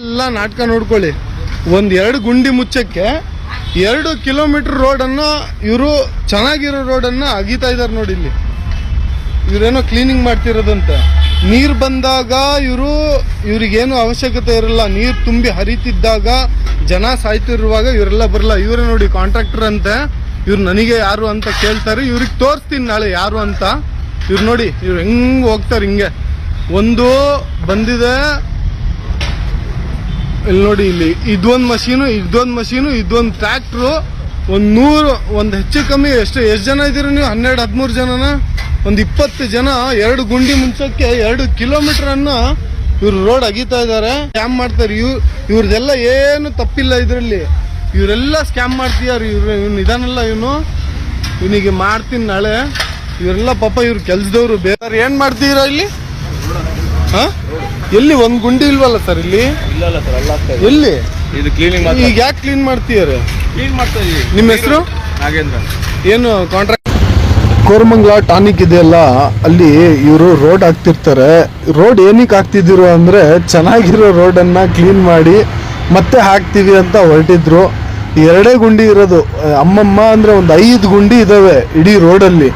ಎಲ್ಲ ನಾಟಕ ನೋಡ್ಕೊಳ್ಳಿ. 1-2 ಗುಂಡಿ ಮುಚ್ಚಕ್ಕೆ 2 ಕಿಲೋಮೀಟರ್ ರೋಡನ್ನು ಇವರು ಚೆನ್ನಾಗಿರೋ ರೋಡನ್ನು ಅಗೀತಾ ಇದ್ದಾರೆ ನೋಡಿ. ಇಲ್ಲಿ ಇವರೇನೋ ಕ್ಲೀನಿಂಗ್ ಮಾಡ್ತಿರೋದಂತ. ನೀರು ಬಂದಾಗ ಇವ್ರಿಗೇನು ಅವಶ್ಯಕತೆ ಇರಲ್ಲ. ನೀರು ತುಂಬಿ ಹರಿತಿದ್ದಾಗ ಜನ ಸಾಯ್ತಿರುವಾಗ ಇವರೆಲ್ಲ ಬರಲ್ಲ. ಇವರೇ ನೋಡಿ ಕಾಂಟ್ರಾಕ್ಟರ್ ಅಂತೆ. ಇವ್ರು ನನಗೆ ಯಾರು ಅಂತ ಕೇಳ್ತಾರೆ. ಇವ್ರಿಗೆ ತೋರಿಸ್ತೀನಿ ನಾಳೆ ಯಾರು ಅಂತ. ಇವ್ರು ನೋಡಿ ಇವ್ರು ಹೆಂಗ್ ಹೋಗ್ತಾರೆ ಹಿಂಗೆ. ಒಂದು ಬಂದಿದೆ ಇಲ್ಲಿ ನೋಡಿ. ಇಲ್ಲಿ ಇದೊಂದು ಮಷೀನು ಇದೊಂದು ಟ್ರ್ಯಾಕ್ಟ್ರು. ಒಂದು ಹೆಚ್ಚು ಕಮ್ಮಿ ಎಷ್ಟು ಜನ ಇದ್ದೀರಿ ನೀವು? 12-13 ಜನನ? ಒಂದು 20 ಜನ 2 ಗುಂಡಿ ಮುಂಚಕ್ಕೆ 2 ಕಿಲೋಮೀಟರ್ ಅನ್ನ ಇವ್ರು ರೋಡ್ ಅಗೀತಾ ಇದ್ದಾರೆ. ಸ್ಕ್ಯಾಮ್ ಮಾಡ್ತಾರೆ. ಇವ್ರದೆಲ್ಲ ಏನು ತಪ್ಪಿಲ್ಲ ಇದರಲ್ಲಿ. ಇವರೆಲ್ಲ ಸ್ಕ್ಯಾಮ್ ಮಾಡ್ತಿದ್ದಾರೆ. ಇವ್ನು ಇದಾನಲ್ಲ, ಇವನಿಗೆ ಮಾಡ್ತೀನಿ ನಾಳೆ. ಇವರೆಲ್ಲ ಪಾಪ ಇವ್ರ ಕೆಲ್ಸದವ್ರು. ಬೇರೆ ಏನ್ ಮಾಡ್ತೀರಾ ಇಲ್ಲಿ? ಎಲ್ಲಿ ಒಂದು ಗುಂಡಿ ಇಲ್ವಲ್ಲ ಸರ್ ಇಲ್ಲಿ? ಇಲ್ಲ ಸರ್, ಅಲ್ಲ ಎಲ್ಲಿ ಇದು ಕ್ಲೀನಿಂಗ್. ಈಗ ಯಾಕೆ ಕ್ಲೀನ್ ಮಾಡ್ತೀರಾ? ಕ್ಲೀನ್ ಮಾಡ್ತಾ ಇದೀವಿ. ನಿಮ್ಮ ಹೆಸರು? ನಾಗೇಂದ್ರ. ಏನು ಕಾಂಟ್ರಾಕ್ಟ್? ಕೋರಮಂಗಲ ಟಾನಿಕ್ ಇದೆಯಲ್ಲ, ಅಲ್ಲಿ ಇವರು ರೋಡ್ ಹಾಕ್ತಿರ್ತಾರೆ. ರೋಡ್ ಏನಕ್ಕೆ ಹಾಕ್ತಿದ್ರು ಅಂದ್ರೆ ಚೆನ್ನಾಗಿರೋ ರೋಡನ್ನ ಕ್ಲೀನ್ ಮಾಡಿ ಮತ್ತೆ ಹಾಕ್ತೀವಿ ಅಂತ ಹೊರಟಿದ್ರು. 2 ಗುಂಡಿ ಇರೋದು. ಅಮ್ಮಮ್ಮ ಅಂದ್ರೆ ಒಂದು 5 ಗುಂಡಿ ಇದಾವೆ ಇಡೀ ರೋಡಲ್ಲಿ.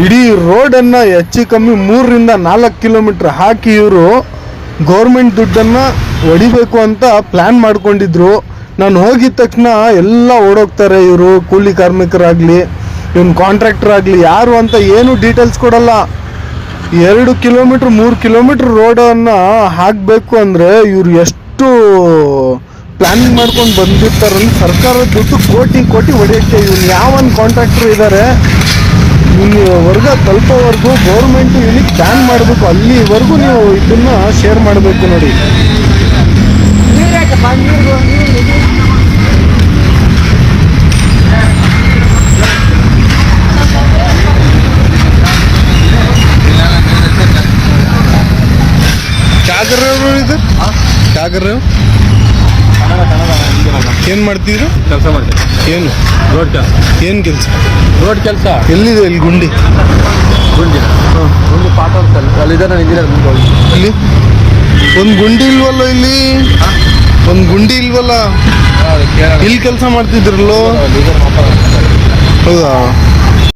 ಇಡೀ ರೋಡನ್ನ ಹೆಚ್ಚು ಕಮ್ಮಿ 3-4 ಕಿಲೋಮೀಟರ್ ಹಾಕಿ ಇವರು ಗೌರ್ಮೆಂಟ್ ದುಡ್ಡನ್ನು ಹೊಡಿಬೇಕು ಅಂತ ಪ್ಲ್ಯಾನ್ ಮಾಡ್ಕೊಂಡಿದ್ರು. ನಾನು ಹೋಗಿದ ತಕ್ಷಣ ಎಲ್ಲ ಓಡೋಗ್ತಾರೆ. ಇವರು ಕೂಲಿ ಕಾರ್ಮಿಕರಾಗಲಿ, ಇವನು ಕಾಂಟ್ರಾಕ್ಟರ್ ಆಗಲಿ, ಯಾರು ಅಂತ ಏನು ಡೀಟೇಲ್ಸ್ ಕೊಡಲ್ಲ. 2 ಕಿಲೋಮೀಟ್ರ್ 3 ಕಿಲೋಮೀಟ್ರ್ ರೋಡನ್ನು ಹಾಕಬೇಕು ಅಂದರೆ ಇವರು ಎಷ್ಟು ಪ್ಲ್ಯಾನಿಂಗ್ ಮಾಡ್ಕೊಂಡು ಬಂದಿರ್ತಾರಂದ್ರೆ ಸರ್ಕಾರದ ದುಡ್ಡು ಕೋಟಿ ಹೊಡೆಯೋಕ್ಕೆ. ಇವನು ಯಾವೊಂದು ಕಾಂಟ್ರಾಕ್ಟರ್ ಇದ್ದಾರೆ, ಇನ್ನು ವರ್ಗ ತಲುಪೋವರೆಗೂ ಗೌರ್ಮೆಂಟು ಇವನಿಗೆ ಬ್ಯಾನ್ ಮಾಡಬೇಕು. ಅಲ್ಲಿವರೆಗೂ ನೀವು ಇದನ್ನು ಶೇರ್ ಮಾಡಬೇಕು ನೋಡಿ. ಏನ್ ಮಾಡ್ತಿದ್ರು? ಕೆಲಸ ಮಾಡ್ತೀವಿ. ಏನು ರೋಡ್ ಕೆಲಸ. ಏನು ಕೆಲಸ? ರೋಡ್ ಕೆಲಸ. ಎಲ್ಲಿದೆ ಇಲ್ಲಿ ಗುಂಡಿ? ಗುಂಡಿ ಪಾಠ ಅಲ್ಲಿದ್ದಾರೆ. ಇಲ್ಲಿ ಒಂದು ಗುಂಡಿ ಇಲ್ವಲ್ಲ? ಇಲ್ಲಿ ಒಂದು ಗುಂಡಿ ಇಲ್ವಲ್ಲ? ಇಲ್ಲಿ ಕೆಲಸ ಮಾಡ್ತಿದ್ರಲ್ಲೋ? ಹೌದಾ?